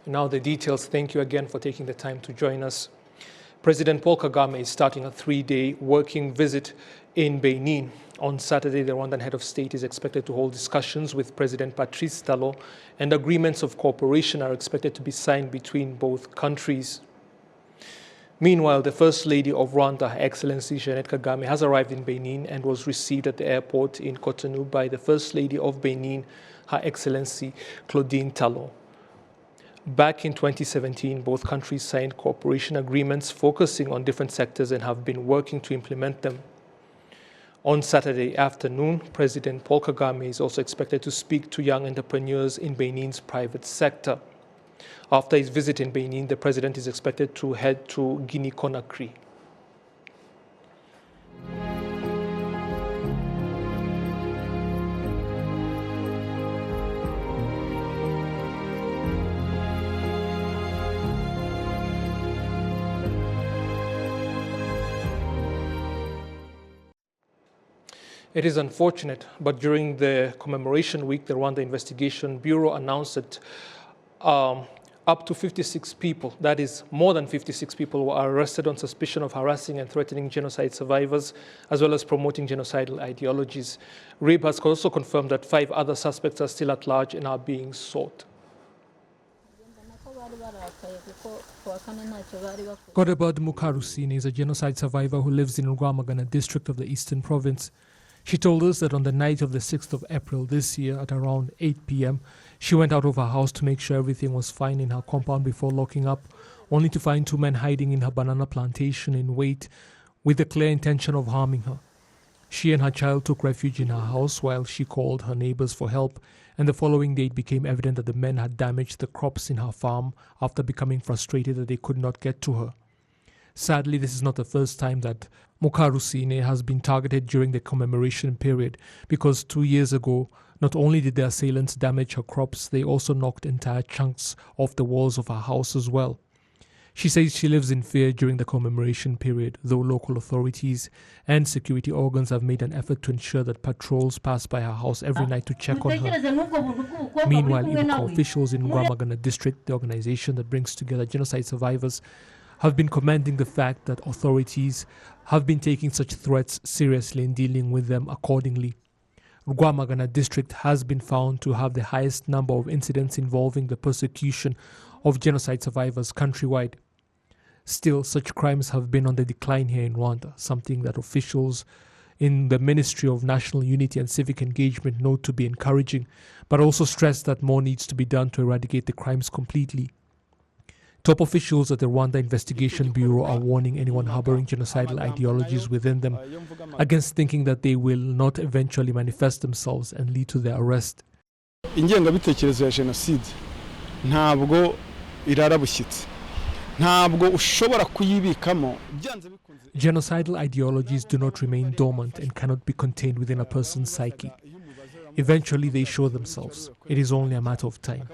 Now the details. Thank you again for taking the time to join us. President Paul Kagame is starting a 3-day working visit in Benin. On Saturday, the Rwandan head of state is expected to hold discussions with President Patrice Talon, and agreements of cooperation are expected to be signed between both countries. Meanwhile, the First Lady of Rwanda, Her Excellency Jeannette Kagame, has arrived in Benin and was received at the airport in Cotonou by the First Lady of Benin, Her Excellency Claudine Talon. Back in 2017, both countries signed cooperation agreements focusing on different sectors and have been working to implement them. On Saturday afternoon, President Paul Kagame is also expected to speak to young entrepreneurs in Benin's private sector. After his visit in Benin, the president is expected to head to Guinea-Conakry. It is unfortunate, but during the commemoration week, the Rwanda Investigation Bureau announced that up to 56 people, that is more than 56 people, were arrested on suspicion of harassing and threatening genocide survivors, as well as promoting genocidal ideologies. RIB has also confirmed that 5 other suspects are still at large and are being sought. Godebod Mukarusine is a genocide survivor who lives in Rwamagana district of the Eastern Province. She told us that on the night of the 6th of April this year at around 8 p.m., she went out of her house to make sure everything was fine in her compound before locking up, only to find 2 men hiding in her banana plantation in wait with the clear intention of harming her. She and her child took refuge in her house while she called her neighbors for help, and the following day it became evident that the men had damaged the crops in her farm after becoming frustrated that they could not get to her. Sadly, this is not the first time that Mukarusine has been targeted during the commemoration period, because 2 years ago, not only did the assailants damage her crops, they also knocked entire chunks off the walls of her house as well. She says she lives in fear during the commemoration period, though local authorities and security organs have made an effort to ensure that patrols pass by her house every night to check on her. Meanwhile, Ibuka officials in Rwamagana district, the organization that brings together genocide survivors, have been commending the fact that authorities have been taking such threats seriously and dealing with them accordingly. Rwamagana district has been found to have the highest number of incidents involving the persecution of genocide survivors countrywide. Still, such crimes have been on the decline here in Rwanda, something that officials in the Ministry of National Unity and Civic Engagement note to be encouraging, but also stress that more needs to be done to eradicate the crimes completely. Top officials at the Rwanda Investigation Bureau are warning anyone harboring genocidal ideologies within them against thinking that they will not eventually manifest themselves and lead to their arrest. Ingengabitekerezo ya jenoside ntabwo irara bushyitsi, ntabwo ushobora kuyibikamo. Genocidal ideologies do not remain dormant and cannot be contained within a person's psyche. Eventually they show themselves. It is only a matter of time.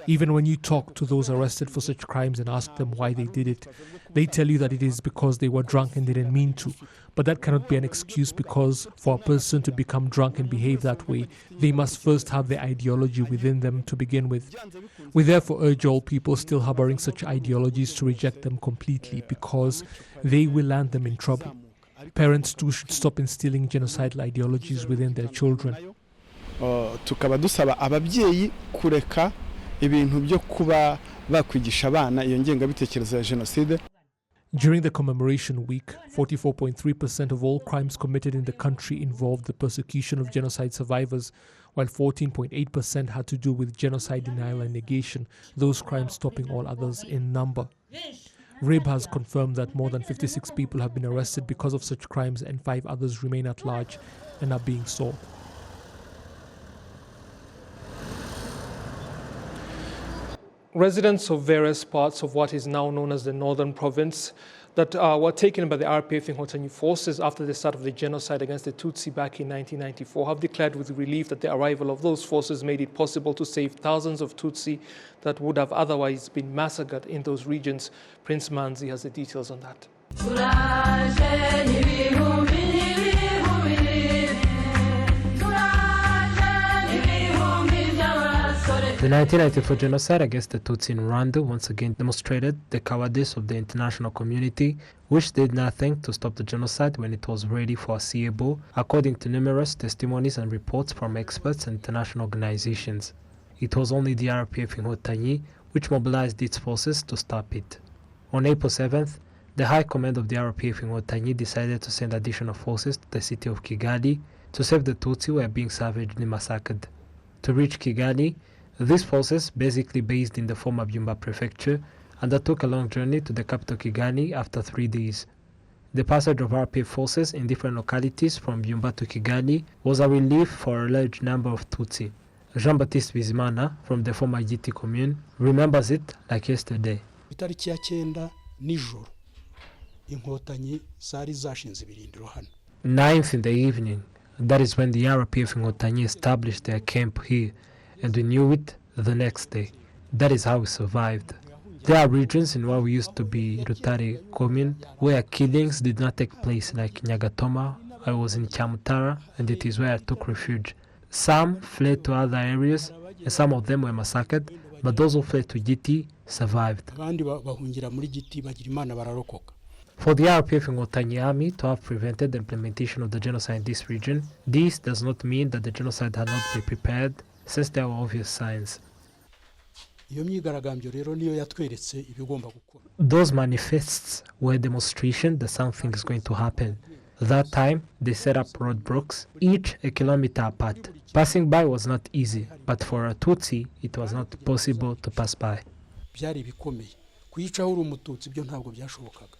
Even when you talk to those arrested for such crimes and ask them why they did it, they tell you that it is because they were drunk and didn't mean to. But that cannot be an excuse, because for a person to become drunk and behave that way, they must first have the ideology within them to begin with. We therefore urge all people still harboring such ideologies to reject them completely, because they will land them in trouble. Parents too should stop instilling genocidal ideologies within their children. Tukaba dusaba ababyeyi kureka ibintu byo kuba bakwigisha abana iyo ngengabitekerezo ya jenoside. During the commemoration week, 44.3% of all crimes committed in the country involved the persecution of genocide survivors, while 14.8% had to do with genocide denial and negation, those crimes topping all others in number. RIB has confirmed that more than 56 people have been arrested because of such crimes, and 5 others remain at large and are being sought. Residents of various parts of what is now known as the Northern Province that were taken by the RPF and Hotanyi forces after the start of the genocide against the Tutsi back in 1994 have declared with relief that the arrival of those forces made it possible to save thousands of Tutsi that would have otherwise been massacred in those regions. Prince Manzi has the details on that. The 1994 genocide against the Tutsi in Rwanda once again demonstrated the cowardice of the international community, which did nothing to stop the genocide when it was already foreseeable, according to numerous testimonies and reports from experts and international organizations. It was only the RPF Inkotanyi which mobilized its forces to stop it. On April 7th, the High Command of the RPF Inkotanyi decided to send additional forces to the city of Kigali to save the Tutsi who were being savagely massacred. To reach Kigali, these forces, basically based in the former Byumba prefecture, undertook a long journey to the capital Kigali after 3 days. The passage of RPF forces in different localities from Byumba to Kigali was a relief for a large number of Tutsi. Jean-Baptiste Bizimana from the former Giti commune remembers it like yesterday. Itariki ya 9 nijoro inkotanyi zari zashinze ibirindiro hano. 9th in the evening, that is when the RPF Inkotanyi established their camp here, and we knew it the next day. That is how we survived. There are regions in what we used to be Rutare commune where killings did not take place, like Nyagatoma. I was in Chamutara, and it is where I took refuge. Some fled to other areas, and some of them were massacred, but those who fled to Giti survived. Abandi bahungira muri Giti bagira Imana bararokoka. For the RPF Inkotanyi army to have prevented the implementation of the genocide in this region, this does not mean that the genocide had not been prepared, since there were obvious signs. Iyo myigaragambyo rero niyo yatweretse ibigomba gukora. Those manifests were a demonstration that something is going to happen. That time, they set up roadblocks, each a kilometer apart. Passing by was not easy, but for a Tutsi, it was not possible to pass by. Byari bikomeye. Kuyicaho uri umututsi byo ntabwo byashobokaga.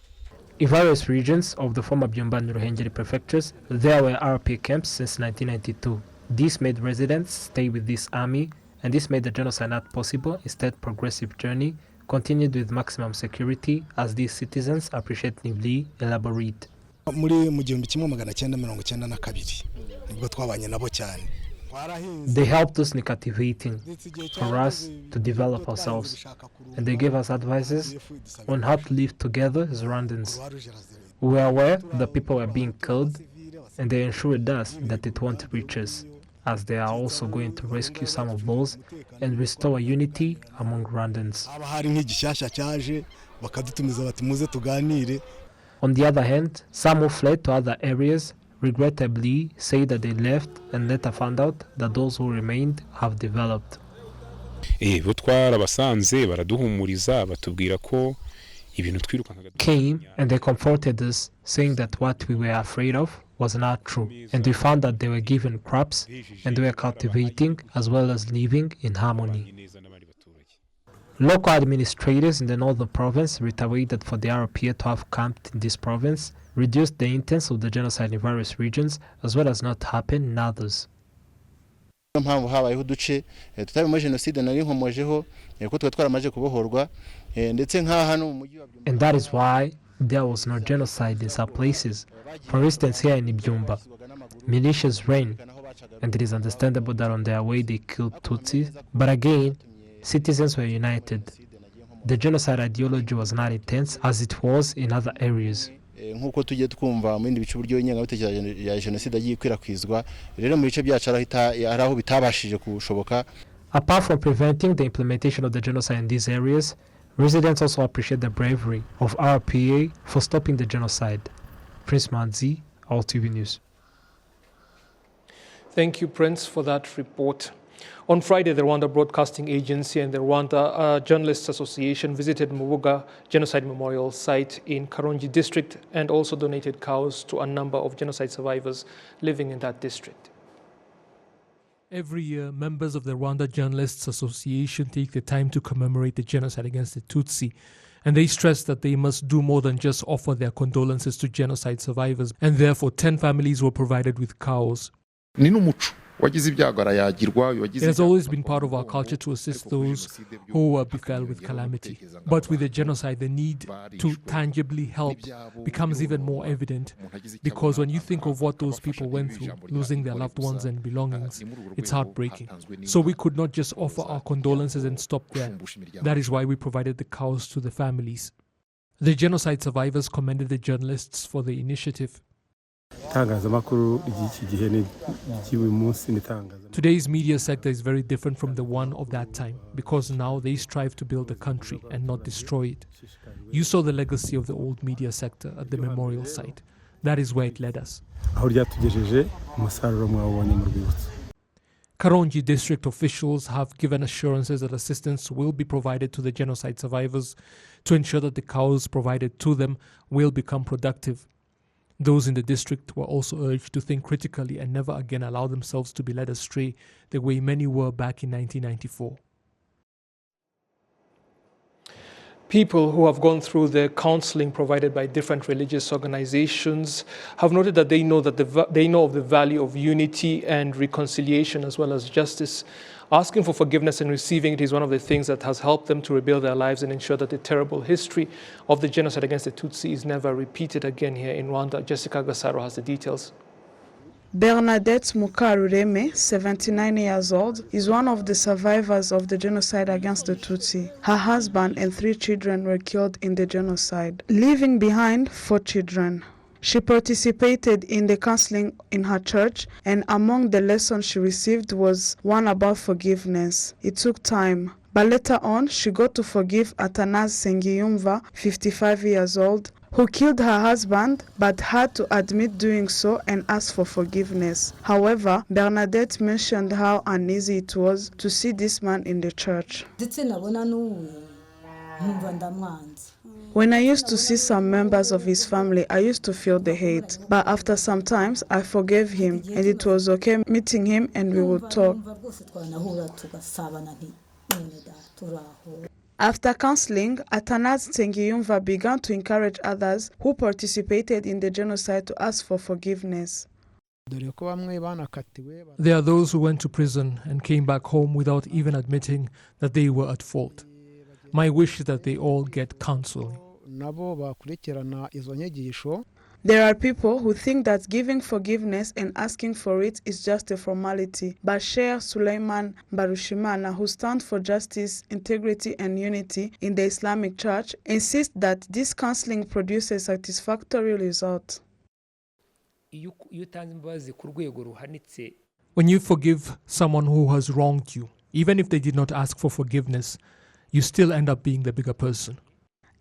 In various regions of the former Byumba and Ruhengeri prefectures, there were RP camps since 1992. This made residents stay with this army, and this made the genocide not possible. Instead, progressive journey continued with maximum security, as these citizens appreciatively elaborate. Muri mu 1992 nibwo twabanye nabo cyane. They helped us in cultivating for us to develop ourselves, and they gave us advices on how to live together as Rwandans. We were aware that people were being killed, and they ensured us that it won't reach us, as they are also going to rescue some of those and restore unity among Rwandans. On the other hand, some who fled to other areas regrettably say that they left and later found out that those who remained have developed. Bo twarabasanze baraduhumuriza batubwira ko ibintu twirukankaga Came and they comforted us, saying that what we were afraid of was not true, and we found that they were given crops and they were cultivating as well as living in harmony. Local administrators in the northern province reiterated for the RPA to have camped in this province, reduced the intent of the genocide in various regions, as well as not happen in others. mpamvu habayeho uduce tutabimo jenoside nari nkomojeho ko twe twaramaje kubohorwa ndetse nka hano mu mujyi wa Byumba. And that is why there was no genocide in some places. For instance, here in Byumba, militias reigned, and it is understandable that on their way they killed Tutsis, but again, citizens were united. The genocide ideology was not intense as it was in other areas. Nkuko tujye twumva mu bindi bice buryo ingengabitekerezo ya jenoside agiye kwirakwizwa rero mu bice byacu araho bitabashije kushoboka. Apart from preventing the implementation of the genocide in these areas, residents also appreciate the bravery of RPA for stopping the genocide. Prince Manzi, RwandaTV News. Thank you, Prince, for that report. On Friday, the Rwanda Broadcasting Agency and the Rwanda Journalists Association visited Mubuga Genocide Memorial Site in Karongi District and also donated cows to a number of genocide survivors living in that district. Every year, members of the Rwanda Journalists Association take the time to commemorate the genocide against the Tutsi, and they stress that they must do more than just offer their condolences to genocide survivors, and therefore 10 families were provided with cows. It has always been part of our culture to assist those who befell with calamity. But with the genocide, the need to tangibly help becomes even more evident, because when you think of what those people went through, losing their loved ones and belongings, it's heartbreaking. So we could not just offer our condolences and stop there. That is why we provided the cows to the families. The genocide survivors commended the journalists for the initiative. Today's media sector is very different from the one of that time because now they strive to build a country and not destroy it. You saw the legacy of the old media sector at the memorial site. That is where it led us. Karongi district officials have given assurances that assistance will be provided to the genocide survivors to ensure that the cows provided to them will become productive. Those in the district were also urged to think critically and never again allow themselves to be led astray the way many were back in 1994. People who have gone through the counseling provided by different religious organizations have noted that they know of the value of unity and reconciliation as well as justice. Asking for forgiveness and receiving it is one of the things that has helped them to rebuild their lives and ensure that the terrible history of the genocide against the Tutsi is never repeated again here in Rwanda. Jessica Gasaro has the details. Bernadette Mukarureme, 79 years old, is one of the survivors of the genocide against the Tutsi. Her husband and 3 children were killed in the genocide, leaving behind 4 children. She participated in the counseling in her church, and among the lessons she received was one about forgiveness. It took time, but later on she got to forgive Athanase Nsengiyumva, 55 years old, who killed her husband but had to admit doing so and ask for forgiveness. However, Bernadette mentioned how uneasy it was to see this man in the church. When I used to see some members of his family, I used to feel the hate. But after some times, I forgave him, and it was okay meeting him and we would talk. After counseling, Athanase Nsengiyumva began to encourage others who participated in the genocide to ask for forgiveness. There are those who went to prison and came back home without even admitting that they were at fault. My wish is that they all get counseling. There are people who think that giving forgiveness and asking for it is just a formality. But Sheikh Suleiman Barushimana, who stands for justice, integrity and unity in the Islamic Church, insists that this counseling produces satisfactory results. When you forgive someone who has wronged you, even if they did not ask for forgiveness, you still end up being the bigger person.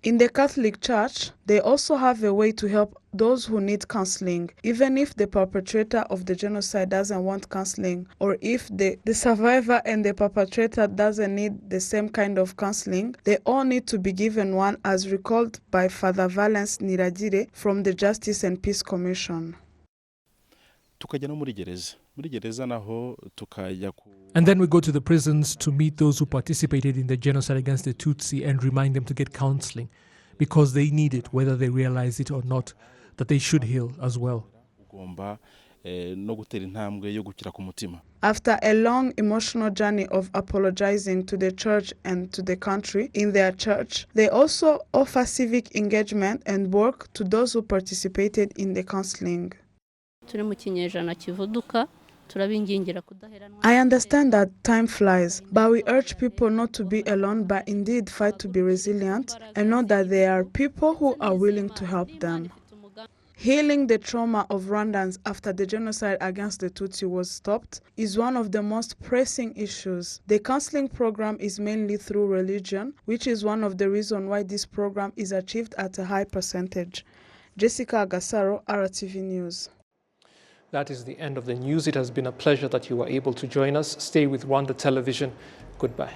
In the Catholic Church, they also have a way to help those who need counseling, even if the perpetrator of the genocide doesn't want counseling, or if the survivor and the perpetrator doesn't need the same kind of counseling, they all need to be given one, as recalled by Father Valence Niragire from the Justice and Peace Commission. And then we go to the prisons to meet those who participated in the genocide against the Tutsi and remind them to get counseling because they need it, whether they realize it or not, that they should heal as well. After a long emotional journey of apologizing to the church and to the country in their church, they also offer civic engagement and work to those who participated in the counseling. I understand that time flies, but we urge people not to be alone, but indeed fight to be resilient and know that there are people who are willing to help them. Healing the trauma of Rwandans after the genocide against the Tutsi was stopped is one of the most pressing issues. The counseling program is mainly through religion, which is one of the reasons why this program is achieved at a high percentage. Jessica Gasaro, RwandaTV News. That is the end of the news. It has been a pleasure that you were able to join us. Stay with Rwanda Television. Goodbye.